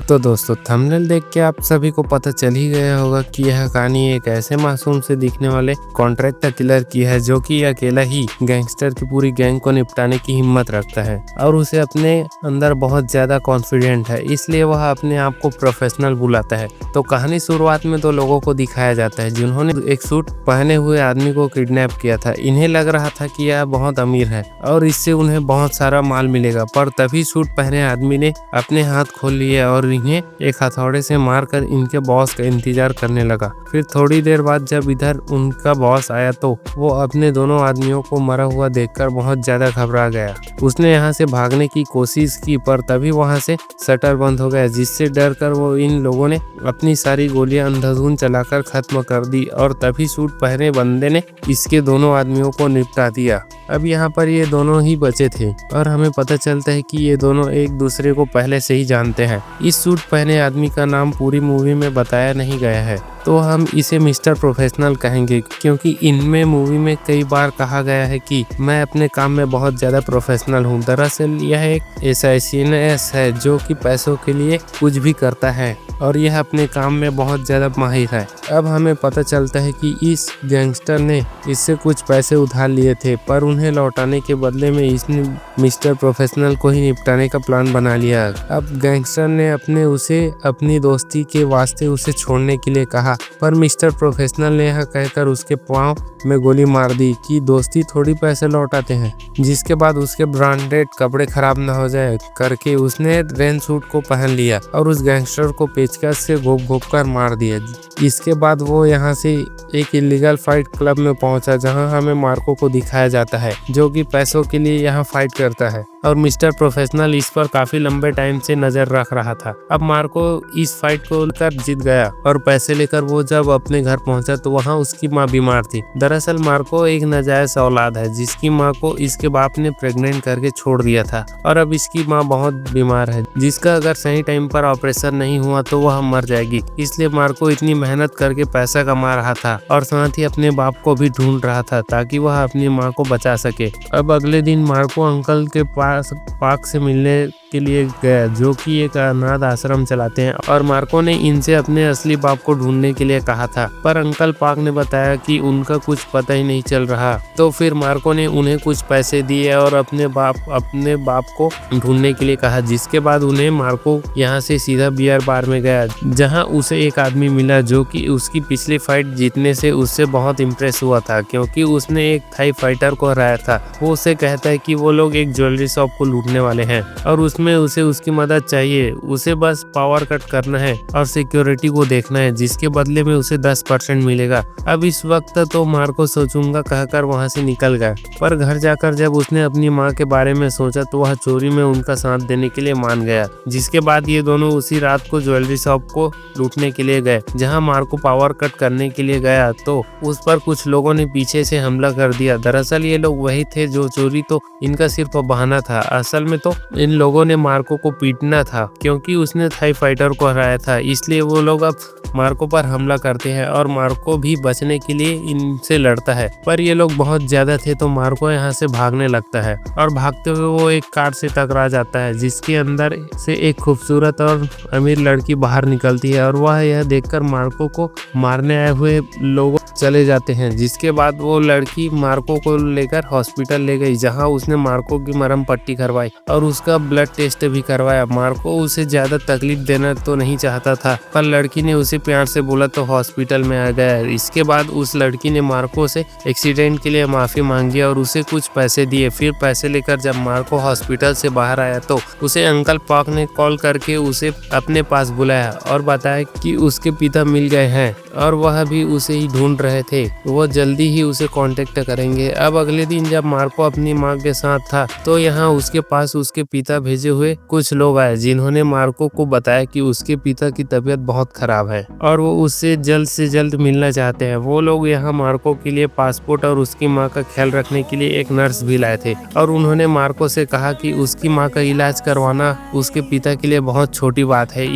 तो दोस्तों थंबनेल देख के आप सभी को पता चल ही गया होगा कि यह कहानी एक ऐसे मासूम से दिखने वाले कॉन्ट्रैक्ट किलर की है जो कि अकेला ही गैंगस्टर की पूरी गैंग को निपटाने की हिम्मत रखता है और उसे अपने अंदर बहुत ज्यादा कॉन्फिडेंट है, इसलिए वह अपने आप को प्रोफेशनल बुलाता है। तो कहानी शुरुआत में दो लोगों को दिखाया जाता है जिन्होंने एक सूट पहने हुए आदमी को किडनैप किया था। इन्हें लग रहा था कि यह बहुत अमीर है और इससे उन्हें बहुत सारा माल मिलेगा, पर तभी सूट पहने आदमी ने अपने हाथ खोल लिए और इन्हें एक हथौड़े से मारकर इनके बॉस का इंतजार करने लगा। फिर थोड़ी देर बाद जब इधर उनका बॉस आया तो वो अपने दोनों आदमियों को मरा हुआ देखकर बहुत ज्यादा घबरा गया। उसने यहाँ से भागने की कोशिश की पर तभी वहाँ से शटर बंद हो गया, जिससे डर कर वो इन लोगों ने अपनी सारी गोलियां अंधाधुंध चलाकर खत्म कर दी और तभी सूट पहने बंदे ने इसके दोनों आदमियों को निपटा दिया। अब यहाँ पर ये दोनों ही बचे थे और हमें पता चलता है कि ये दोनों एक दूसरे को पहले से ही जानते हैं। इस सूट पहने आदमी का नाम पूरी मूवी में बताया नहीं गया है, तो हम इसे मिस्टर प्रोफेशनल कहेंगे क्योंकि इनमें मूवी में कई बार कहा गया है कि मैं अपने काम में बहुत ज़्यादा प्रोफेशनल हूँ। दरअसल यह एक एसासिनस है जो कि पैसों के लिए कुछ भी करता है और यह अपने काम में बहुत ज़्यादा माहिर है। अब हमें पता चलता है कि इस गैंगस्टर ने इससे कुछ पैसे उधार लिए थे, पर उन्हें लौटाने के बदले में इसने मिस्टर प्रोफेशनल को ही निपटाने का प्लान बना लिया। अब गैंगस्टर ने उसे अपनी दोस्ती के वास्ते उसे छोड़ने के लिए कहा, पर मिस्टर प्रोफेशनल ने यह कहकर उसके पाँव में गोली मार दी कि दोस्ती थोड़ी पैसे लौटाते हैं। जिसके बाद उसके ब्रांडेड कपड़े खराब न हो जाए करके उसने रेन सूट को पहन लिया और उस गैंगस्टर को पेचकस से घोप कर मार दिया। इसके बाद वो यहाँ से एक इलीगल फाइट क्लब में पहुंचा जहां हमें मार्को को दिखाया जाता है जो कि पैसों के लिए यहाँ फाइट करता है और मिस्टर प्रोफेशनल इस पर काफी लंबे टाइम से नजर रख रहा था। अब मार्को इस फाइट को लेकर जीत गया और पैसे लेकर वो जब अपने घर पहुंचा तो वहाँ उसकी माँ बीमार थी। दरअसल मार्को एक नाजायज औलाद है जिसकी माँ को इसके बाप ने प्रेग्नेंट करके छोड़ दिया था और अब इसकी माँ बहुत बीमार है जिसका अगर सही टाइम पर ऑपरेशन नहीं हुआ तो वह मर जाएगी। इसलिए मार्को इतनी मेहनत करके पैसा कमा रहा था और साथ ही अपने बाप को भी ढूंढ रहा था ताकि वह अपनी माँ को बचा सके। अब अगले दिन मार्को अंकल के पास पार्क से मिलने के लिए गया जो कि एक अनाथ आश्रम चलाते हैं और मार्को ने इनसे अपने असली बाप को ढूंढने के लिए कहा था, पर अंकल पार्क ने बताया कि उनका कुछ पता ही नहीं चल रहा। तो फिर मार्को ने उन्हें कुछ पैसे दिए और अपने बाप को ढूंढने के लिए कहा। जिसके बाद उन्हें मार्को यहाँ से सीधा बियर बार में गया जहाँ उसे एक आदमी मिला जो कि उसकी पिछली फाइट जीतने से उससे बहुत इम्प्रेस हुआ था क्योंकि उसने एक थाई फाइटर को हराया था। वो उसे कहता है कि वो लोग एक ज्वेलरी शॉप को लूटने वाले हैं और उसमें उसे उसकी मदद चाहिए। उसे बस पावर कट करना है और सिक्योरिटी को देखना है जिसके बदले में उसे 10% मिलेगा। अब इस वक्त तो मार्को सोचूंगा कहकर वहां से निकल गया, पर घर जाकर जब उसने अपनी माँ के बारे में सोचा तो वह चोरी में उनका साथ देने के लिए मान गया। जिसके बाद ये दोनों उसी रात को ज्वेलरी शॉप को लूटने के लिए गए। जहाँ मार्को पावर कट करने के लिए गया तो उस पर कुछ लोगों ने पीछे से हमला कर दिया। दरअसल ये लोग वही थे जो चोरी तो इनका सिर्फ बहाना था, असल में तो इन लोगों ने मार्को को पीटना था क्योंकि उसने थाई फाइटर को हराया था। इसलिए वो लोग अब मार्को पर हमला करते हैं और मार्को भी बचने के लिए इनसे लड़ता है, पर ये लोग बहुत ज्यादा थे तो मार्को यहाँ से भागने लगता है और भागते हुए वो एक कार से टकरा जाता है जिसके अंदर से एक खूबसूरत और अमीर लड़की बाहर निकलती है और वह यह देखकर मार्को को मारने आए हुए लोग चले जाते हैं। जिसके बाद वो लड़की मार्को को लेकर हॉस्पिटल ले गई जहाँ उसने मार्को की मरहम पट्टी करवाई और उसका ब्लड टेस्ट भी करवाया। मार्को उसे ज्यादा तकलीफ देना तो नहीं चाहता था, पर लड़की ने उसे प्यार से बोला तो हॉस्पिटल में आ गया। इसके बाद उस लड़की ने मार्को से एक्सीडेंट के लिए माफी मांगी और उसे कुछ पैसे दिए। फिर पैसे लेकर जब मार्को हॉस्पिटल से बाहर आया तो उसे अंकल पार्क ने कॉल करके उसे अपने पास बुलाया और बताया कि उसके पिता मिल गए हैं और वह भी उसे ही ढूंढ रहे थे, वो जल्दी ही उसे कांटेक्ट करेंगे। अब अगले दिन जब मार्को अपनी माँ के साथ था तो यहाँ उसके पास उसके पिता भेजे हुए कुछ लोग आए जिन्होंने मार्को को बताया कि उसके पिता की तबीयत बहुत खराब है और वो उससे जल्द से जल्द मिलना चाहते हैं। वो लोग यहाँ मार्को के लिए पासपोर्ट और उसकी माँ का ख्याल रखने के लिए एक नर्स भी लाए थे और उन्होंने मार्को से कहा कि उसकी माँ का इलाज करवाना उसके पिता के लिए बहुत छोटी बात है।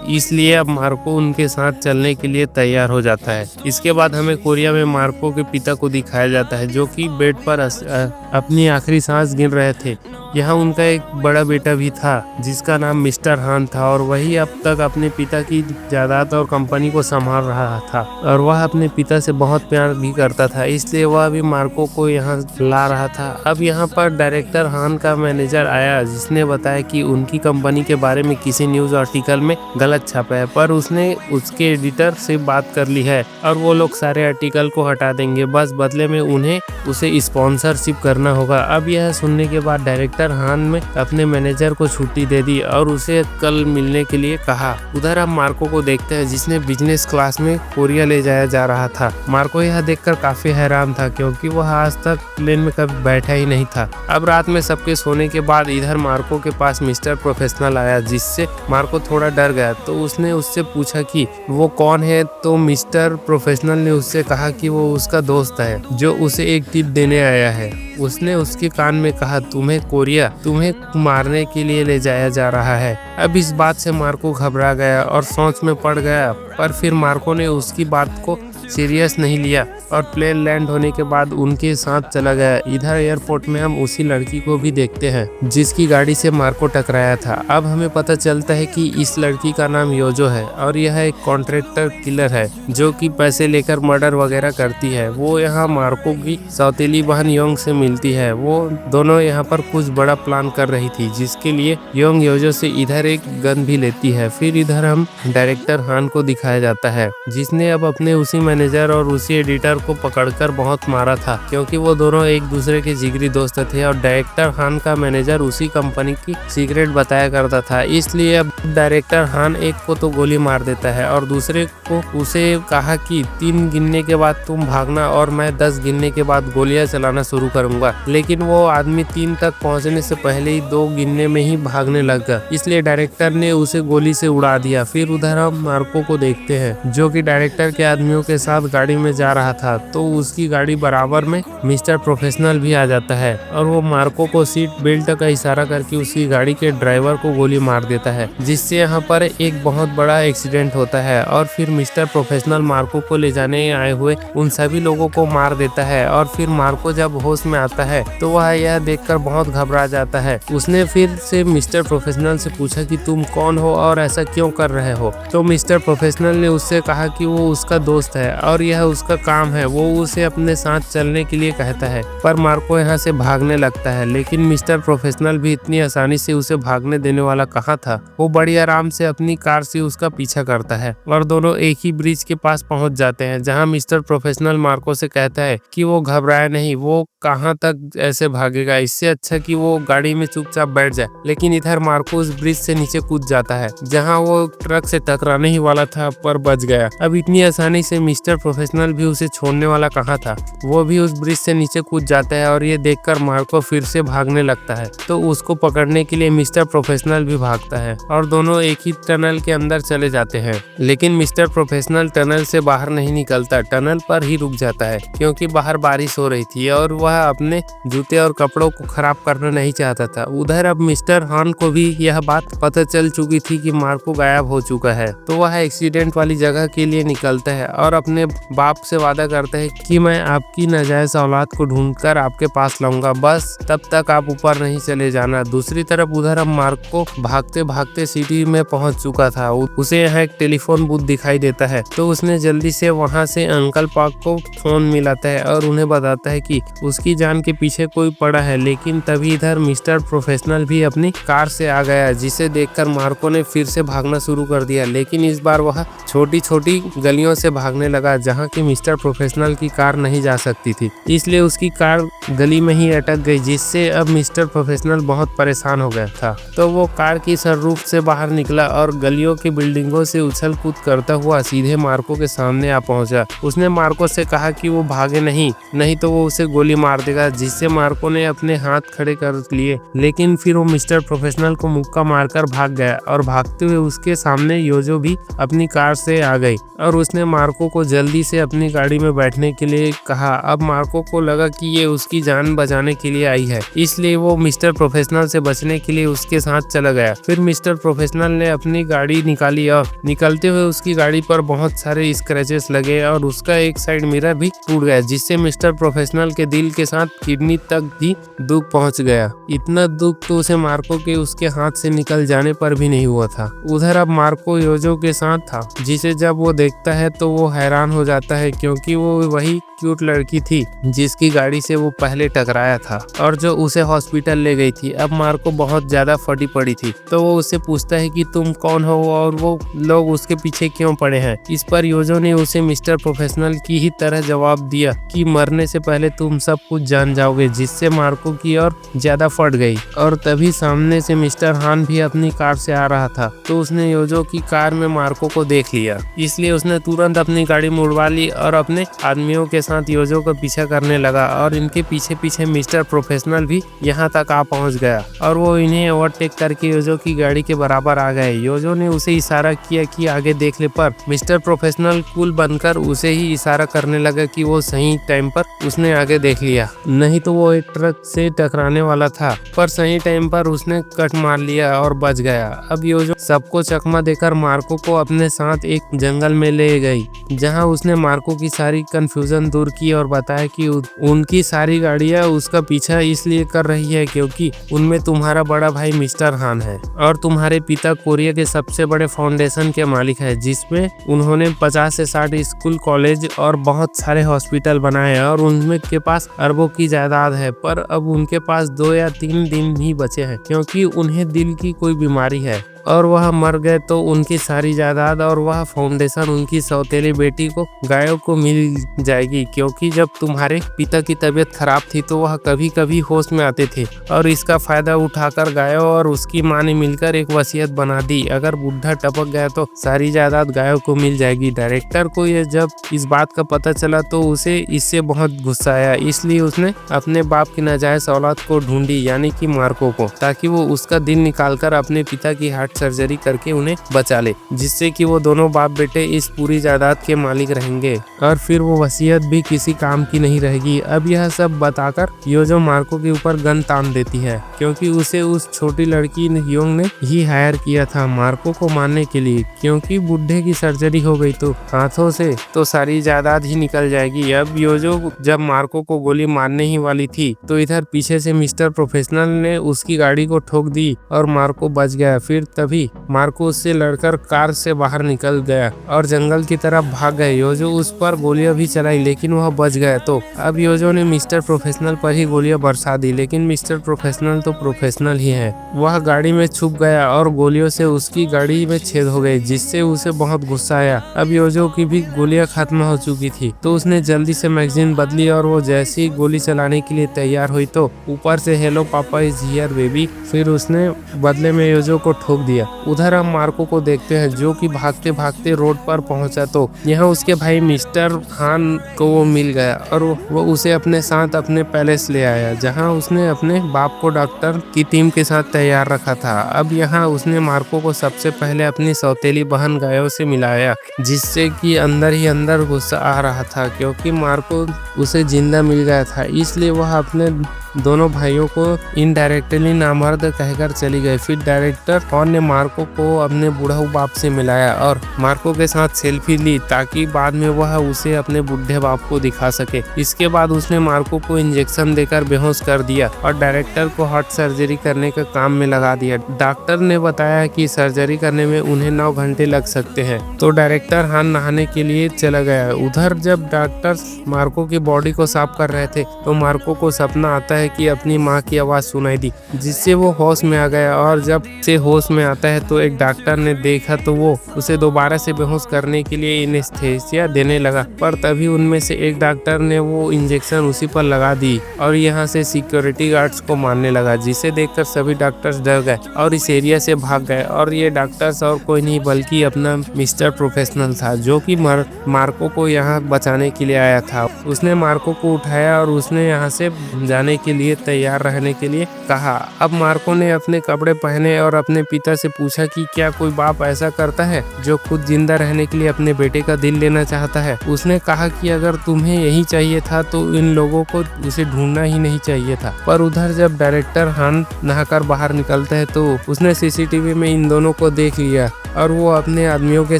इसलिए अब मार्को उनके साथ चलने के लिए तैयार हो जाता है। इसके बाद हमें कोरिया में मार्को के पिता को दिखाया जाता है, जो कि बेड पर अपनी आखिरी सांस गिन रहे थे। यहाँ उनका एक बड़ा बेटा भी था जिसका नाम मिस्टर हान था, और वही अब तक अपने पिता की जायदाद और कंपनी को संभाल रहा था, और वह अपने पिता से बहुत प्यार भी करता था, इसलिए वह भी मार्को को यहाँ ला रहा था। अब यहाँ पर डायरेक्टर हान का मैनेजर आया, जिसने बताया कि उनकी कंपनी के बारे में किसी न्यूज आर्टिकल में गलत छपा है, पर उसने उसके एडिटर से बात कर ली है और वो लोग सारे आर्टिकल को हटा देंगे, बस बदले में उन्हें उसे स्पॉन्सरशिप करना होगा। अब यह सुनने के बाद डायरेक्टर हान में अपने मैनेजर को छुट्टी दे दी और उसे कल मिलने के लिए कहा। उधर हम मार्को को देखते हैं, जिसने बिजनेस क्लास में कोरिया ले जाया जा रहा था। मार्को यह देखकर काफी हैरान था, क्योंकि वह आज तक प्लेन में कभी बैठा ही नहीं था। अब रात में सबके सोने के बाद इधर मार्को के पास मिस्टर प्रोफेशनल आया, जिससे मार्को थोड़ा डर गया। तो उसने उससे पूछा कि वो कौन है, तो मिस्टर प्रोफेशनल ने उससे कहा कि वो उसका दोस्त है जो उसे एक टिप देने आया है। उसने उसके कान में कहा, तुम्हें मारने के लिए ले जाया जा रहा है। अब इस बात से मार्को घबरा गया और सोच में पड़ गया, पर फिर मार्को ने उसकी बात को सीरियस नहीं लिया और प्लेन लैंड होने के बाद उनके साथ चला गया। इधर एयरपोर्ट में हम उसी लड़की को भी देखते हैं जिसकी गाड़ी से मार्को टकराया था। अब हमें पता चलता है कि इस लड़की का नाम योजो है और यह एक कॉन्ट्रैक्टर किलर है जो कि पैसे लेकर मर्डर वगैरह करती है। वो यहाँ मार्को की सौतेली बहन योंग से मिलती है। वो दोनों यहाँ पर कुछ बड़ा प्लान कर रही थी, जिसके लिए योंग योजो से इधर एक गन भी लेती है। फिर इधर हम डायरेक्टर हान को दिखाया जाता है, जिसने अब अपने उसी मैनेजर और उसी एडिटर को पकड़कर बहुत मारा था, क्योंकि वो दोनों एक दूसरे के जिगरी दोस्त थे और डायरेक्टर हान का मैनेजर उसी कंपनी की सीक्रेट बताया करता था। इसलिए अब डायरेक्टर हान एक को तो गोली मार देता है और दूसरे को उसे कहा कि 3 गिनने के बाद तुम भागना और मैं 10 गिनने के बाद गोलियां चलाना शुरू करूंगा। लेकिन वो आदमी 3 तक पहुंचने से पहले ही 2 गिनने में ही भागने लग गया, इसलिए डायरेक्टर ने उसे गोली से उड़ा दिया। फिर उधर हम मार्को को देखते हैं, जो कि डायरेक्टर के आदमियों के साथ गाड़ी में जा रहा था। तो उसकी गाड़ी बराबर में मिस्टर प्रोफेशनल भी आ जाता है और वो मार्को को सीट बेल्ट का इशारा करके उसकी गाड़ी के ड्राइवर को गोली मार देता है, जिससे यहाँ पर एक बहुत बड़ा एक्सीडेंट होता है। और फिर मिस्टर प्रोफेशनल मार्को को ले जाने आए हुए उन सभी लोगों को मार देता है। और फिर मार्को जब होश में आता है तो वह यह देखकर बहुत घबरा जाता है। उसने फिर से मिस्टर प्रोफेशनल से पूछा कि तुम कौन हो और ऐसा क्यों कर रहे हो। तो मिस्टर प्रोफेशनल ने उससे कहा कि वो उसका दोस्त है और यह उसका काम है, वो उसे अपने साथ चलने के लिए कहता है। पर मार्को यहाँ से भागने लगता है, लेकिन मिस्टर प्रोफेशनल भी इतनी आसानी से उसे भागने देने वाला कहाँ था। वो बड़ी आराम से अपनी कार से उसका पीछा करता है और दोनों एक ही ब्रिज के पास पहुंच जाते हैं, जहां मिस्टर प्रोफेशनल मार्को से कहता है कि वो घबराए नहीं, वो कहाँ तक ऐसे भागेगा, इससे अच्छा कि वो गाड़ी में चुपचाप बैठ जाए। लेकिन इधर मार्को उस ब्रिज से नीचे कूद जाता है, जहाँ वो ट्रक से टकराने ही वाला था पर बच गया। अब इतनी आसानी से मिस्टर प्रोफेशनल भी उसे छोड़ने वाला कहाँ था। वो भी उस ब्रिज से नीचे कूद जाता है और ये देखकर मार्को फिर से भागने लगता है। तो उसको पकड़ने के लिए मिस्टर प्रोफेशनल भी भागता है और दोनों एक ही टनल के अंदर चले जाते हैं। लेकिन मिस्टर प्रोफेशनल टनल से बाहर नहीं निकलता, टनल पर ही रुक जाता है, क्योंकि बाहर बारिश हो रही थी और वह अपने जूते और कपड़ों को खराब करना नहीं चाहता था। उधर अब मिस्टर हान को भी यह बात पता चल चुकी थी कि मार्को गायब हो चुका है। तो वह एक्सीडेंट वाली जगह के लिए निकलता है और अपने बाप से वादा करता है कि मैं आपकी नाजायज औलाद को ढूंढकर आपके पास लाऊंगा, बस तब तक आप ऊपर नहीं चले जाना। दूसरी तरफ उधर अब मार्को भागते भागते सिटी में पहुंच चुका था। उसे यहाँ एक टेलीफोन बूथ दिखाई देता है, तो उसने जल्दी से वहां से अंकल पार्क को फोन मिलाता है और उन्हें बताता है कि उसकी जान के पीछे कोई पड़ा है। लेकिन तभी इधर मिस्टर प्रोफेशनल भी अपनी कार से आ गया, जिसे देखकर मार्को ने फिर से भागना शुरू कर दिया। लेकिन इस बार वह छोटी छोटी गलियों से भागने लगा, जहाँ की मिस्टर प्रोफेशनल की कार नहीं जा सकती थी, इसलिए उसकी कार गली में ही अटक गई, जिससे अब मिस्टर प्रोफेशनल बहुत परेशान हो गया था। तो वो कार की सनरूफ से बाहर निकला और गलियों की बिल्डिंगों से उछल कूद करता हुआ सीधे मार्को के सामने आ पहुंचा। उसने मार्को से कहा कि वो भागे नहीं तो वो उसे गोली मार देगा, जिससे मार्को ने अपने हाथ खड़े कर लिए। लेकिन फिर वो मिस्टर प्रोफेशनल को मुक्का मारकर भाग गया और भागते हुए उसके सामने योजो भी अपनी कार से आ गई और उसने मार्को को जल्दी से अपनी गाड़ी में बैठने के लिए कहा। अब मार्को को लगा कि ये उसकी जान बचाने के लिए आई है, इसलिए वो मिस्टर प्रोफेशनल से बचने के लिए उसके साथ चला गया। फिर मिस्टर प्रोफेशनल ने अपनी गाड़ी निकाली और निकलते हुए उसकी गाड़ी पर बहुत सारे स्क्रैचेस लगे और उसका एक साइड मिरर भी टूट गया, जिससे मिस्टर प्रोफेशनल के दिल के साथ किडनी तक भी दुख पहुंच गया। इतना दुख तो उसे मार्को के उसके हाथ से निकल जाने पर भी नहीं हुआ था। उधर अब मार्को योजो के साथ था, जिसे जब वो देखता है तो वो हैरान हो जाता है, क्योंकि वो वही क्यूट लड़की थी जिसकी गाड़ी से वो पहले टकराया था और जो उसे हॉस्पिटल ले गई थी। अब मार्को बहुत ज्यादा फटी पड़ी थी, तो वो उससे पूछता है कि तुम कौन हो और वो लोग उसके पीछे क्यों पड़े हैं। इस पर योजो ने उसे मिस्टर प्रोफेशनल की ही तरह जवाब दिया कि मरने से पहले तुम सब कुछ जान जाओगे, जिससे मार्को की और ज्यादा फट गई। और तभी सामने से मिस्टर हान भी अपनी कार से आ रहा था, तो उसने योजो की कार में मार्को को देख लिया, इसलिए उसने तुरंत अपनी गाड़ी मुड़वा ली और अपने आदमियों के साथ योजो का पीछा करने लगा। और इनके पीछे पीछे मिस्टर प्रोफेशनल भी यहाँ तक आ पहुँच गया और वो इन्हें ओवरटेक करके योजो की गाड़ी के बराबर आ गए। योजो ने उसे इशारा किया कि आगे देख ले, पर मिस्टर प्रोफेशनल कूल बनकर उसे ही इशारा करने लगा कि वो सही टाइम पर उसने आगे देख लिया, नहीं तो वो एक ट्रक से टकराने वाला था, पर सही टाइम पर उसने कट मार लिया और बच गया। अब योजो सबको चकमा देकर मार्को को अपने साथ एक जंगल में ले गई, जहाँ उसने मार्को की सारी कंफ्यूजन दूर की और बताया कि उनकी सारी गाड़ियां उसका पीछा इसलिए कर रही है क्योंकि उनमें तुम्हारा बड़ा भाई मिस्टर हान है और तुम्हारे पिता कोरिया के सबसे बड़े फाउंडेशन के मालिक है, जिसमें उन्होंने 50 से 60 स्कूल, कॉलेज और बहुत सारे हॉस्पिटल बनाए और उनमें के पास अरबों की जायदाद है। पर अब उनके पास 2 या 3 दिन ही बचे हैं, क्योंकि उन्हें दिल की कोई बीमारी है और वह मर गए तो उनकी सारी जायदाद और वह फाउंडेशन उनकी सौतेली बेटी को गायों को मिल जाएगी, क्योंकि जब तुम्हारे पिता की तबीयत खराब थी तो वह कभी कभी होश में आते थे और इसका फायदा उठाकर गायों और उसकी मां ने मिलकर एक वसीयत बना दी, अगर बुढ़ा टपक गया तो सारी जायदाद गायों को मिल जाएगी। डायरेक्टर को ये जब इस बात का पता चला तो उसे इससे बहुत गुस्सा आया, इसलिए उसने अपने बाप की नाजायज औलाद को ढूंढी, यानी कि मार्को को, ताकि वो उसका दिल निकालकर अपने पिता की हार्ट सर्जरी करके उन्हें बचा ले, जिससे कि वो दोनों बाप बेटे इस पूरी जायदाद के मालिक रहेंगे और फिर वो वसीयत भी किसी काम की नहीं रहेगी। अब यह सब बताकर योजो मार्को के ऊपर गन तान देती है, क्योंकि उसे उस छोटी लड़की योंग ने ही हायर किया था मार्को को मारने के लिए, क्योंकि बुढ़े की सर्जरी हो गई तो हाथों से तो सारी जायदाद ही निकल जाएगी। अब योजो जब मार्को को गोली मारने ही वाली थी तो इधर पीछे से मिस्टर प्रोफेशनल ने उसकी गाड़ी को ठोक दी और मार्को बच गया। फिर तभी मार्को उससे लड़कर कार से बाहर निकल गया और जंगल की तरफ भाग गए। योजो उस पर गोलियां भी चलाई, लेकिन वह बच गया। तो अब योजो ने मिस्टर प्रोफेशनल पर ही गोलियां बरसा दी, लेकिन मिस्टर प्रोफेशनल तो प्रोफेशनल ही है। वह गाड़ी में छुप गया और गोलियों से उसकी गाड़ी में छेद हो गए, जिससे उसे बहुत गुस्सा आया। अब योजो की भी गोलियां खत्म हो चुकी थी, तो उसने जल्दी से मैगजीन बदली और वो जैसे ही गोली चलाने के लिए तैयार हुई तो ऊपर से हेलो पापा इज हियर बेबी, फिर उसने बदले में योजो को ठोक दिया। उधर हम मार्को को देखते हैं, जो कि भागते भागते रोड पर पहुंचा तो यहाँ उसके भाई मिस्टर हान को वो मिल गया और वो उसे अपने साथ अपने पैलेस ले आया, जहाँ उसने अपने बाप को डॉक्टर की टीम के साथ तैयार रखा था। अब यहाँ उसने मार्को को सबसे पहले अपनी सौतेली बहन गायों से मिलाया, जिससे कि अंदर ही अंदर गुस्सा आ रहा था, क्योंकि मार्को उसे जिंदा मिल गया था, इसलिए वह अपने दोनों भाइयों को इनडायरेक्टली नामर्द कहकर चली गई। फिर डायरेक्टर हॉर्न ने मार्को को अपने बूढ़ा बाप से मिलाया और मार्को के साथ सेल्फी ली, ताकि बाद में वह उसे अपने बूढ़े बाप को दिखा सके। इसके बाद उसने मार्को को इंजेक्शन देकर बेहोश कर दिया और डायरेक्टर को हार्ट सर्जरी करने का काम में लगा दिया। डॉक्टर ने बताया कि सर्जरी करने में उन्हें 9 घंटे लग सकते हैं, तो डायरेक्टर हान नहाने के लिए चला गया। उधर जब डॉक्टर मार्को की बॉडी को साफ कर रहे थे तो मार्को को सपना आता है कि अपनी माँ की आवाज सुनाई दी, जिससे वो होश में आ गया और जब से होश में आता है तो एक डॉक्टर ने देखा तो वो उसे दोबारा से बेहोश करने के लिए एनेस्थीसिया देने लगा, पर तभी उनमें से एक डॉक्टर ने वो इंजेक्शन उसी पर लगा दी और यहाँ से सिक्योरिटी गार्ड्स को मारने लगा, जिसे देखकर सभी डॉक्टर्स डर गए और इस एरिया से भाग गए। और ये डॉक्टर्स और कोई नहीं बल्कि अपना मिस्टर प्रोफेशनल था, जो कि मार्को को यहाँ बचाने के लिए आया था। उसने मार्को को उठाया और उसने यहाँ से जाने के लिए तैयार रहने के लिए कहा। अब मार्को ने अपने कपड़े पहने और अपने पिता से पूछा कि क्या कोई बाप ऐसा करता है जो खुद जिंदा रहने के लिए अपने बेटे का दिल लेना चाहता है। उसने कहा कि अगर तुम्हें यही चाहिए था तो इन लोगों को उसे ढूंढना ही नहीं चाहिए था। पर उधर जब डायरेक्टर हान नहाकर बाहर निकलता है तो उसने सीसीटीवी में इन दोनों को देख लिया और वो अपने आदमियों के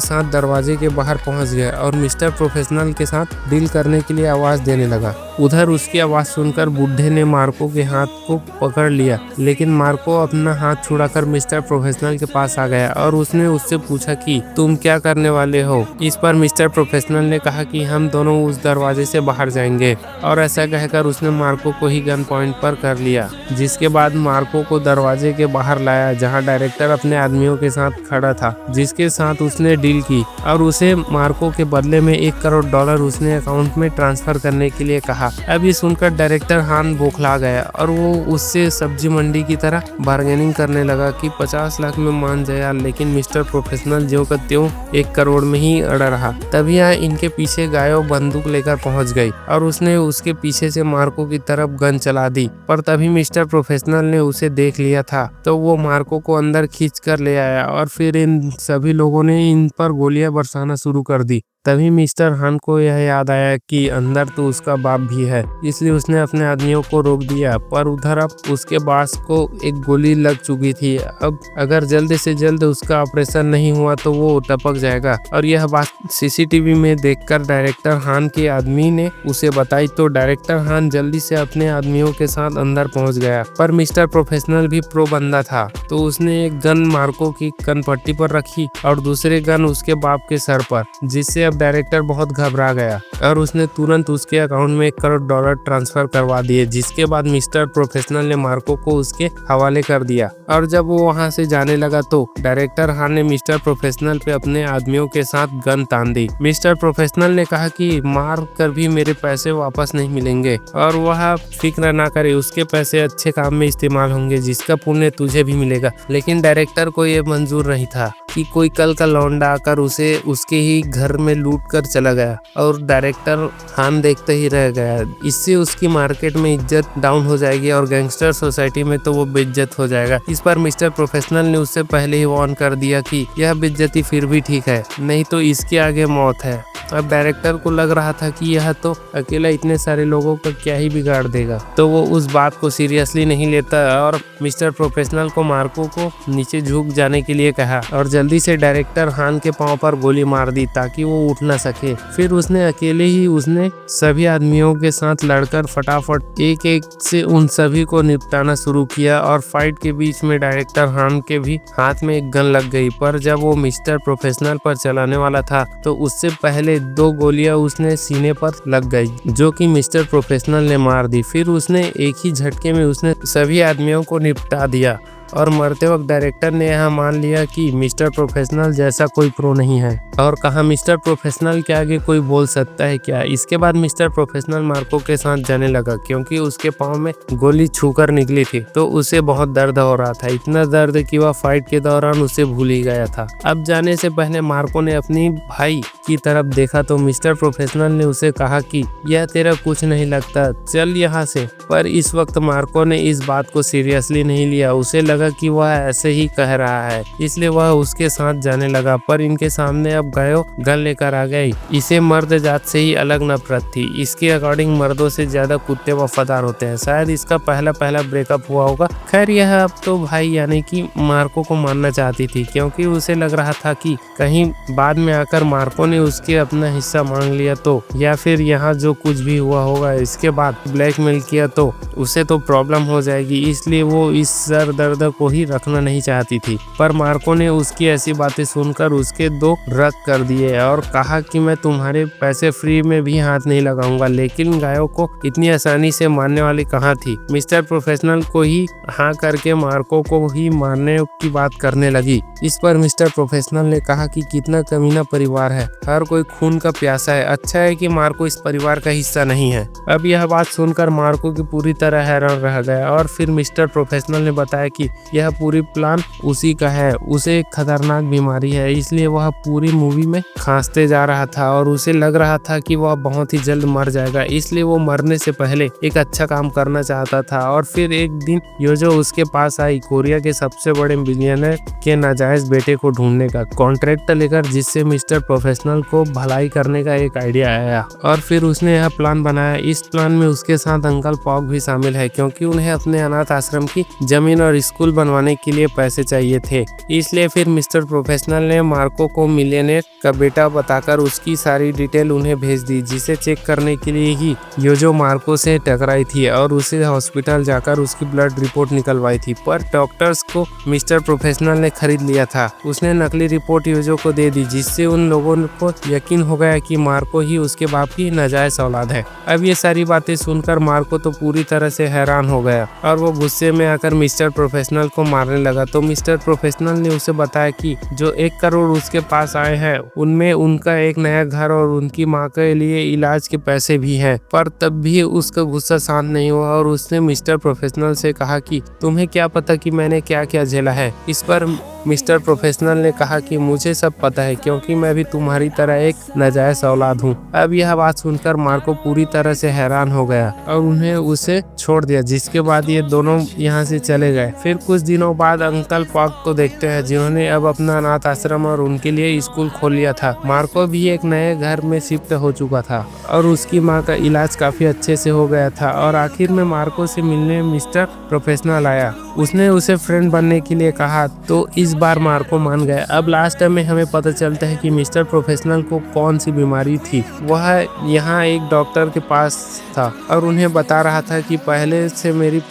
साथ दरवाजे के बाहर पहुंच गया और मिस्टर प्रोफेशनल के साथ डील करने के लिए आवाज देने लगा। उधर उसकी आवाज सुनकर बुढ़े ने मार्को के हाथ को पकड़ लिया, लेकिन मार्को अपना हाथ छुड़ाकर मिस्टर प्रोफेशनल के पास आ गया और उसने उससे पूछा कि तुम क्या करने वाले हो। इस पर मिस्टर प्रोफेशनल ने कहा कि हम दोनों उस दरवाजे से बाहर जाएंगे और ऐसा कहकर उसने मार्को को ही गन पॉइंट पर कर लिया। जिसके बाद मार्को को दरवाजे के बाहर लाया जहाँ डायरेक्टर अपने आदमियों के साथ खड़ा था, जिसके साथ उसने डील की और उसे मार्को के बदले में $1 करोड़ उसने अकाउंट में ट्रांसफर करने के लिए कहा। अब ये सुनकर डायरेक्टर हान बौखला गया और वो उससे सब्जी मंडी की तरह बार्गेनिंग करने लगा कि 50 लाख में मान जाए, लेकिन मिस्टर प्रोफेशनल ज्यों का त्यों 1 करोड़ में ही अड़ा रहा। तभी यहाँ इनके पीछे गायो बंदूक लेकर पहुंच गई और उसने उसके पीछे से मार्को की तरफ गन चला दी। पर तभी मिस्टर प्रोफेशनल ने उसे देख लिया था तो वो मार्को को अंदर खींच कर ले आया और फिर इन सभी लोगों ने इन पर गोलियां बरसाना शुरू कर दी। तभी मिस्टर हान को यह याद आया कि अंदर तो उसका बाप भी है, इसलिए उसने अपने आदमियों को रोक दिया। पर उधर अब उसके बास को एक गोली लग चुकी थी। अब अगर जल्द से जल्द उसका ऑपरेशन नहीं हुआ तो वो टपक जाएगा। और यह बात सीसीटीवी में देखकर डायरेक्टर हान के आदमी ने उसे बताई तो डायरेक्टर हान जल्दी से अपने आदमियों के साथ अंदर पहुंच गया। पर मिस्टर प्रोफेशनल भी प्रो बंदा था तो उसने एक गन मार्को की कनपट्टी पर रखी और दूसरे गन उसके बाप के सर पर, जिससे अब डायरेक्टर बहुत घबरा गया और उसने तुरंत उसके अकाउंट में $1 करोड़ ट्रांसफर करवा दिए। जिसके बाद मिस्टर प्रोफेशनल ने मार्को को उसके हवाले कर दिया और जब वो वहां से जाने लगा तो डायरेक्टर हान ने मिस्टर प्रोफेशनल पे अपने आदमियों के साथ गन तान दी। मिस्टर प्रोफेशनल ने कहा कि मार कर भी मेरे पैसे वापस नहीं मिलेंगे और वह फिक्र ना करे, उसके पैसे अच्छे काम में इस्तेमाल होंगे जिसका पुण्य तुझे भी मिलेगा। लेकिन डायरेक्टर को ये मंजूर नहीं था कि कोई कल का लौंडा आकर उसे उसके ही घर में लूट कर चला गया और डायरेक्टर हान देखते ही रह गया। इससे उसकी मार्केट में इज्जत डाउन हो जाएगी और गैंगस्टर सोसाइटी में तो वो बेइज्जत हो जाएगा। इस पर मिस्टर प्रोफेशनल ने उससे पहले ही वार्न कर दिया कि यह बेइज्जती फिर भी ठीक है, नहीं तो इसके आगे मौत है। अब डायरेक्टर को लग रहा था कि यह तो अकेला इतने सारे लोगों का क्या ही बिगाड़ देगा, तो वो उस बात को सीरियसली नहीं लेता और मिस्टर प्रोफेशनल को मार्को को नीचे झुक जाने के लिए कहा और जल्दी से डायरेक्टर हान के पांव पर गोली मार दी ताकि वो उठ ना सके। फिर उसने अकेले ही उसने सभी आदमियों के साथ लड़कर फटाफट एक एक से उन सभी को निपटाना शुरू किया और फाइट के बीच में डायरेक्टर हान के भी हाथ में एक गन लग गई। पर जब वो मिस्टर प्रोफेशनल पर चलाने वाला था तो उससे पहले 2 गोलियां उसने सीने पर लग गई जो कि मिस्टर प्रोफेशनल ने मार दी। फिर उसने एक ही झटके में उसने सभी आदमियों को निपटा दिया और मरते वक्त डायरेक्टर ने यह मान लिया कि मिस्टर प्रोफेशनल जैसा कोई प्रो नहीं है और कहा मिस्टर प्रोफेशनल के आगे कोई बोल सकता है क्या। इसके बाद मिस्टर प्रोफेशनल मार्को के साथ जाने लगा क्योंकि उसके पाँव में गोली छूकर निकली थी तो उसे बहुत दर्द हो रहा था, इतना दर्द कि वह फाइट के दौरान उसे भूल ही गया था। अब जाने से पहले मार्को ने अपनी भाई की तरफ देखा तो मिस्टर प्रोफेशनल ने उसे कहा कि यह तेरा कुछ नहीं लगता, चल यहाँ से। पर इस वक्त मार्को ने इस बात को सीरियसली नहीं लिया, उसे लगा कि वह ऐसे ही कह रहा है, इसलिए वह उसके साथ जाने लगा। पर इनके सामने अब गायो गन लेकर आ गई। इसे मर्द जात से ही अलग नफरत थी। इसके अकॉर्डिंग मर्दों से ज्यादा कुत्ते वफादार होते हैं। शायद इसका पहला ब्रेकअप हुआ होगा। खैर यह अब तो भाई यानी कि मार्को को मानना चाहती थी क्योंकि उसे लग रहा था कि कहीं बाद में आकर मार्को ने उसके अपना हिस्सा मांग लिया तो, या फिर यहाँ जो कुछ भी हुआ होगा इसके बाद ब्लैकमेल किया तो उसे तो प्रॉब्लम हो जाएगी, इसलिए वो इस सर दर्द को ही रखना नहीं चाहती थी। पर मार्को ने उसकी ऐसी बातें सुनकर उसके 2 रद्द कर दिए और कहा कि मैं तुम्हारे पैसे फ्री में भी हाथ नहीं लगाऊंगा। लेकिन गायों को इतनी आसानी से मारने वाली कहाँ थी। मिस्टर प्रोफेशनल को ही हाँ करके मार्को को ही मारने की बात करने लगी। इस पर मिस्टर प्रोफेशनल ने कहा कि कितना कमीना परिवार है, हर कोई खून का प्यासा है। अच्छा है कि मार्को इस परिवार का हिस्सा नहीं है। अब यह बात सुनकर मार्को की पूरी तरह हैरान रह गया और फिर मिस्टर प्रोफेशनल ने बताया कि यह पूरी प्लान उसी का है। उसे एक खतरनाक बीमारी है, इसलिए वह पूरी मूवी में खांसते जा रहा था और उसे लग रहा था कि वह बहुत ही जल्द मर जाएगा, इसलिए वो मरने से पहले एक अच्छा काम करना चाहता था। और फिर एक दिन योजो उसके पास आई कोरिया के सबसे बड़े बिलियनर के नाजायज बेटे को ढूंढने का कॉन्ट्रैक्ट लेकर, जिससे मिस्टर प्रोफेशनल को भलाई करने का एक आइडिया आया और फिर उसने यह प्लान बनाया। इस प्लान में उसके साथ अंकल पॉक भी शामिल है, क्योंकि उन्हें अपने अनाथ आश्रम की जमीन और स्कूल बनवाने के लिए पैसे चाहिए थे। इसलिए फिर मिस्टर प्रोफेशनल ने मार्को को मिलियनेयर का बेटा बताकर उसकी सारी डिटेल उन्हें भेज दी, जिसे चेक करने के लिए ही योजो मार्को से टकराई थी और उसे हॉस्पिटल जाकर उसकी ब्लड रिपोर्ट निकलवाई थी। पर डॉक्टर्स को मिस्टर प्रोफेशनल ने खरीद लिया था। उसने नकली रिपोर्ट योजो को दे दी, जिससे उन लोगों को यकीन हो गया कि मार्को ही उसके बाप की नाजायज औलाद है। अब ये सारी बातें सुनकर मार्को तो पूरी तरह से हैरान हो गया और वो गुस्से में आकर मिस्टर प्रोफेशनल को मारने लगा। तो मिस्टर प्रोफेशनल ने उसे बताया कि जो 1 करोड़ उसके पास आए हैं उनमें उनका एक नया घर और उनकी माँ के लिए इलाज के पैसे भी हैं। पर तब भी उसका गुस्सा शांत नहीं हुआ और उसने मिस्टर प्रोफेशनल से कहा कि तुम्हें क्या पता कि मैंने क्या क्या झेला है। इस पर मिस्टर प्रोफेशनल ने कहा कि मुझे सब पता है, क्योंकि मैं भी तुम्हारी तरह एक नाजायज औलाद हूँ। अब यह बात सुनकर मार्को पूरी तरह से हैरान हो गया और उन्हें उसे छोड़ दिया, जिसके बाद ये दोनों यहाँ से चले गए। फिर कुछ दिनों बाद अंकल पॉक को देखते हैं, जिन्होंने अब अपना अनाथ आश्रम और उनके लिए स्कूल खोल लिया था। मार्को भी एक नए घर में शिफ्ट हो चुका था और उसकी माँ का इलाज काफी अच्छे से हो गया था। और आखिर में मार्को से मिलने मिस्टर प्रोफेशनल आया। उसने उसे फ्रेंड बनने के लिए कहा, तो इस बार मार्को मान गया। अब लास्ट में हमें पता चलता है कि मिस्टर प्रोफेशनल को कौन सी बीमारी थी। वह यहाँ एक डॉक्टर के पास था और उन्हें बता रहा था कि पहले से मेरी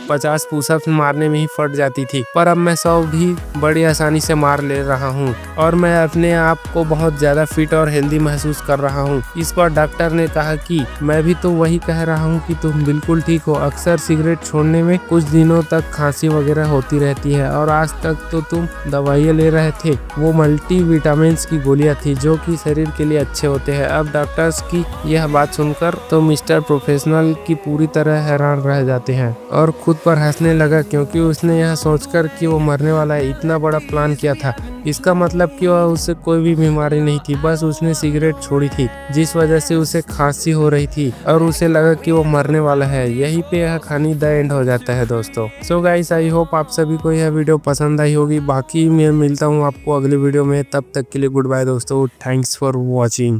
50 पुशअप्स मारने में ही फट जाती थी, पर अब मैं 100 भी बड़ी आसानी से मार ले रहा हूँ और मैं अपने आप को बहुत ज्यादा फिट और हेल्दी महसूस कर रहा हूँ। इस पर डॉक्टर ने कहा कि मैं भी तो वही कह रहा हूँ कि तुम बिल्कुल ठीक हो। अक्सर सिगरेट छोड़ने में कुछ दिनों तक खांसी वगैरह होती रहती है और आज तक तो तुम दवाइयाँ ले रहे थे। वो मल्टी विटामिन्स की गोलियाँ थी जो कि शरीर के लिए अच्छे होते हैं। अब डॉक्टर्स की यह बात सुनकर तो मिस्टर प्रोफेशनल की पूरी तरह हैरान रह जाते हैं और खुद पर हंसने लगा, क्योंकि उसने यह सोचकर कि वो मरने वाला है इतना बड़ा प्लान किया था। इसका मतलब कि वह उससे कोई भी बीमारी नहीं थी, बस उसने सिगरेट छोड़ी थी जिस वजह से उसे खांसी हो रही थी और उसे लगा कि वो मरने वाला है। यहीं पे यह कहानी द एंड हो जाता है दोस्तों। सो गाइस, आई होप आप सभी को यह वीडियो पसंद आई होगी। बाकी मैं मिलता हूँ आपको अगले वीडियो में, तब तक के लिए गुड बाय दोस्तों। Thanks for watching.